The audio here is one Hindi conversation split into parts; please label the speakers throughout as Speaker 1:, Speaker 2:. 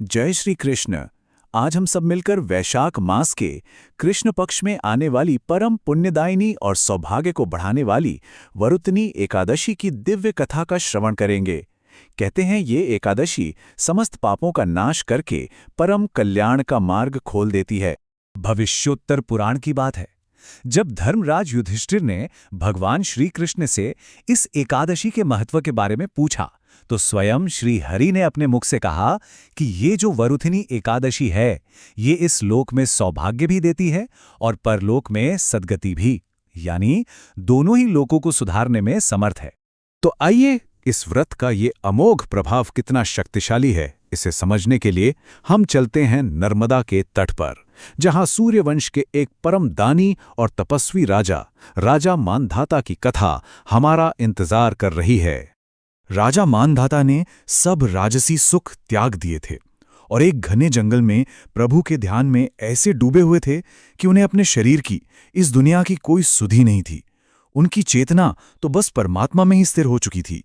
Speaker 1: जय श्री कृष्ण। आज हम सब मिलकर वैशाख मास के कृष्ण पक्ष में आने वाली परम पुण्यदायिनी और सौभाग्य को बढ़ाने वाली वरुतनी एकादशी की दिव्य कथा का श्रवण करेंगे। कहते हैं ये एकादशी समस्त पापों का नाश करके परम कल्याण का मार्ग खोल देती है। भविष्योत्तर पुराण की बात है, जब धर्मराज युधिष्ठिर ने भगवान श्री कृष्ण से इस एकादशी के महत्व के बारे में पूछा, तो स्वयं श्री हरि ने अपने मुख से कहा कि ये जो वरुथिनी एकादशी है, ये इस लोक में सौभाग्य भी देती है और परलोक में सद्गति भी, यानी दोनों ही लोकों को सुधारने में समर्थ है।
Speaker 2: तो आइए, इस व्रत का ये अमोघ प्रभाव कितना शक्तिशाली है, इसे समझने के लिए हम चलते हैं नर्मदा के तट पर, जहां सूर्यवंश के एक परम दानी और तपस्वी राजा मानधाता की कथा हमारा इंतजार कर रही है। राजा मानधाता ने सब राजसी सुख त्याग दिए थे और एक घने जंगल में प्रभु के ध्यान में ऐसे डूबे हुए थे कि उन्हें अपने शरीर की, इस दुनिया की कोई सुधि नहीं थी। उनकी चेतना तो बस परमात्मा में ही स्थिर हो चुकी थी।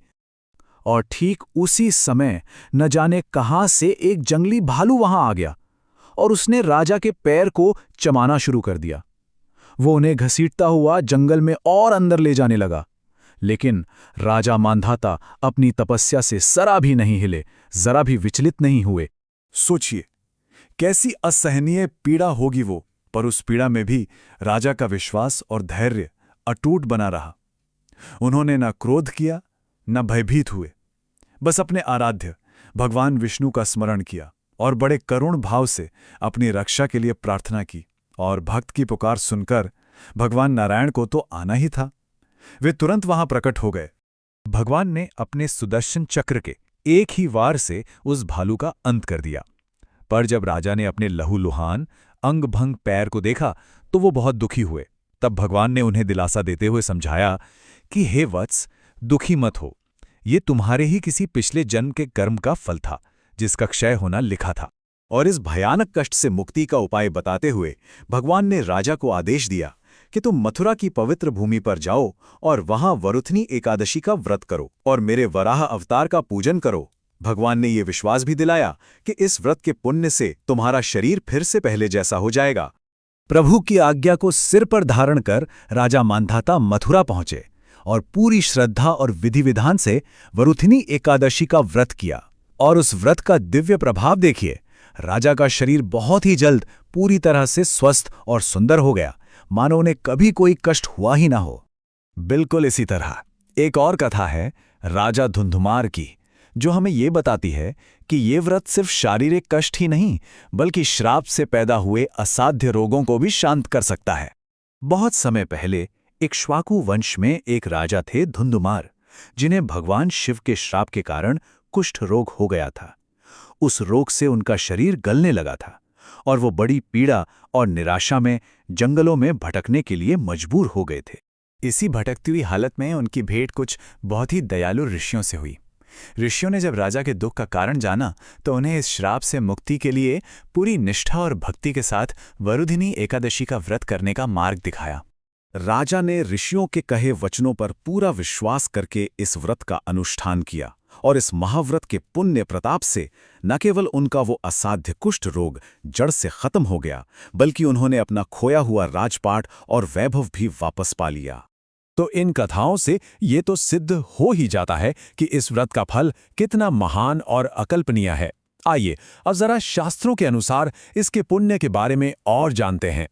Speaker 1: और ठीक उसी समय न जाने कहां से एक जंगली भालू वहां आ गया और उसने राजा के पैर को चबाना शुरू कर दिया। वो उन्हें घसीटता हुआ जंगल में और अंदर ले जाने लगा, लेकिन राजा मानधाता अपनी तपस्या से जरा भी नहीं हिले, जरा भी विचलित नहीं हुए।
Speaker 2: सोचिए, कैसी असहनीय पीड़ा होगी वो, पर उस पीड़ा में भी राजा का विश्वास और धैर्य अटूट बना रहा। उन्होंने न क्रोध किया, न भयभीत हुए, बस अपने आराध्य भगवान विष्णु का स्मरण किया और बड़े करुण भाव से अपनी रक्षा के लिए प्रार्थना की। और भक्त की पुकार सुनकर भगवान नारायण को तो आना ही था, वे तुरंत वहां प्रकट हो गए। भगवान ने अपने सुदर्शन चक्र के एक ही वार से उस भालू का अंत कर दिया। पर जब राजा ने अपने लहूलुहान अंग भंग पैर को देखा तो वो बहुत दुखी हुए। तब भगवान ने उन्हें दिलासा देते हुए समझाया कि हे वत्स, दुखी मत हो, ये तुम्हारे ही किसी पिछले जन्म के कर्म का फल था, जिसका क्षय होना लिखा था। और इस भयानक कष्ट से मुक्ति का उपाय बताते हुए भगवान ने राजा को आदेश दिया कि तुम मथुरा की पवित्र भूमि पर जाओ और वहां वरुथनी एकादशी का व्रत करो और मेरे वराह अवतार का पूजन करो। भगवान ने ये विश्वास भी दिलाया कि इस व्रत के पुण्य से तुम्हारा शरीर फिर से पहले जैसा हो जाएगा।
Speaker 1: प्रभु की आज्ञा को सिर पर धारण कर राजा मानधाता मथुरा पहुंचे और पूरी श्रद्धा और विधि विधान से वरुथिनी एकादशी का व्रत किया। और उस व्रत का दिव्य प्रभाव देखिए, राजा का शरीर बहुत ही जल्द पूरी तरह से स्वस्थ और सुंदर हो गया, मानो उन्हें कभी कोई कष्ट हुआ ही ना हो।
Speaker 2: बिल्कुल इसी तरह एक और कथा है राजा धुंधुमार की, जो हमें ये बताती है कि ये व्रत सिर्फ शारीरिक कष्ट ही नहीं, बल्कि श्राप से पैदा हुए असाध्य रोगों को भी शांत कर सकता है।
Speaker 1: बहुत समय पहले इक्ष्वाकु वंश में एक राजा थे धुंधुमार, जिन्हें भगवान शिव के श्राप के कारण कुष्ठ रोग हो गया था। उस रोग से उनका शरीर गलने लगा था और वो बड़ी पीड़ा और निराशा में जंगलों में भटकने के लिए मजबूर हो गए थे।
Speaker 2: इसी भटकती हुई हालत में उनकी भेंट कुछ बहुत ही दयालु ऋषियों से हुई। ऋषियों ने जब राजा के दुख का कारण जाना तो उन्हें इस श्राप से मुक्ति के लिए पूरी निष्ठा और भक्ति के साथ वरुधिनी एकादशी का व्रत करने का मार्ग दिखाया।
Speaker 1: राजा ने ऋषियों के कहे वचनों पर पूरा विश्वास करके इस व्रत का अनुष्ठान किया और इस महाव्रत के पुण्य प्रताप से न केवल उनका वो असाध्य कुष्ठ रोग जड़ से खत्म हो गया, बल्कि उन्होंने अपना खोया हुआ राजपाट और वैभव भी वापस पा लिया।
Speaker 2: तो इन कथाओं से ये तो सिद्ध हो ही जाता है कि इस व्रत का फल कितना महान और अकल्पनीय है। आइए अब जरा शास्त्रों के अनुसार इसके पुण्य के बारे में और जानते हैं।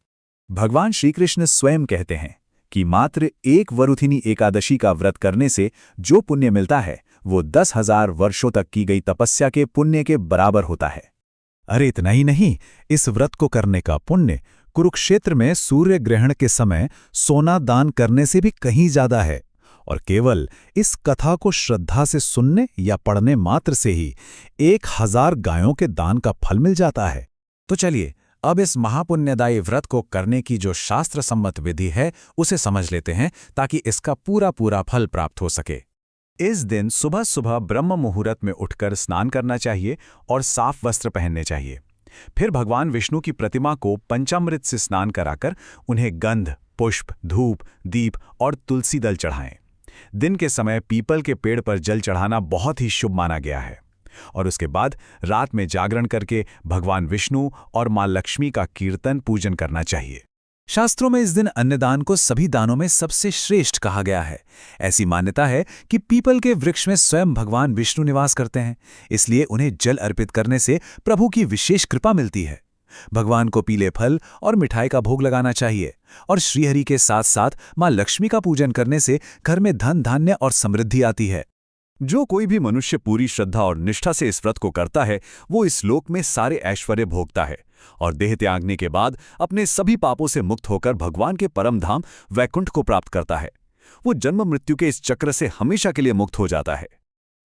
Speaker 1: भगवान श्री कृष्ण स्वयं कहते हैं कि मात्र एक वरुथिनी एकादशी का व्रत करने से जो पुण्य मिलता है वो 10,000 वर्षों तक की गई तपस्या के पुण्य के बराबर होता है।
Speaker 2: अरे इतना ही नहीं, इस व्रत को करने का पुण्य कुरुक्षेत्र में सूर्य ग्रहण के समय सोना दान करने से भी कहीं ज्यादा है। और केवल इस कथा को श्रद्धा से सुनने या पढ़ने मात्र से ही 1000 गायों के दान का फल मिल जाता है।
Speaker 1: तो चलिए अब इस महापुण्यदायी व्रत को करने की जो शास्त्र सम्मत विधि है उसे समझ लेते हैं, ताकि इसका पूरा फल प्राप्त हो सके। इस दिन सुबह सुबह ब्रह्म मुहूर्त में उठकर स्नान करना चाहिए और साफ वस्त्र पहनने चाहिए। फिर भगवान विष्णु की प्रतिमा को पंचामृत से स्नान कराकर उन्हें गंध, पुष्प, धूप, दीप और तुलसी दल चढ़ाएं। दिन के समय पीपल के पेड़ पर जल चढ़ाना बहुत ही शुभ माना गया है।
Speaker 2: और उसके बाद रात में जागरण करके भगवान विष्णु और मां लक्ष्मी का कीर्तन पूजन करना चाहिए।
Speaker 1: शास्त्रों में इस दिन अन्नदान को सभी दानों में सबसे श्रेष्ठ कहा गया है। ऐसी मान्यता है कि पीपल के वृक्ष में स्वयं भगवान विष्णु निवास करते हैं, इसलिए उन्हें जल अर्पित करने से प्रभु की विशेष कृपा मिलती है। भगवान को पीले फल और मिठाई का भोग लगाना चाहिए और श्रीहरि के साथ साथ मां लक्ष्मी का पूजन करने से घर में धन धान्य और समृद्धि आती है।
Speaker 2: जो कोई भी मनुष्य पूरी श्रद्धा और निष्ठा से इस व्रत को करता है, वो इस लोक में सारे ऐश्वर्य भोगता है और देह त्यागने के बाद अपने सभी पापों से मुक्त होकर भगवान के परम धाम वैकुंठ को प्राप्त करता है। वो जन्म मृत्यु के इस चक्र से हमेशा के लिए मुक्त हो जाता है।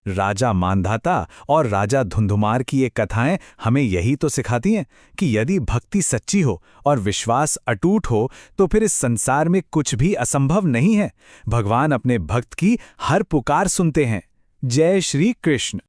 Speaker 1: राजा मांधाता और राजा धुंधुमार की ये कथाएं हमें यही तो सिखाती हैं कि यदि भक्ति सच्ची हो और विश्वास अटूट हो तो फिर इस संसार में कुछ भी असंभव नहीं है। भगवान अपने भक्त की हर पुकार सुनते हैं। जय श्री कृष्ण।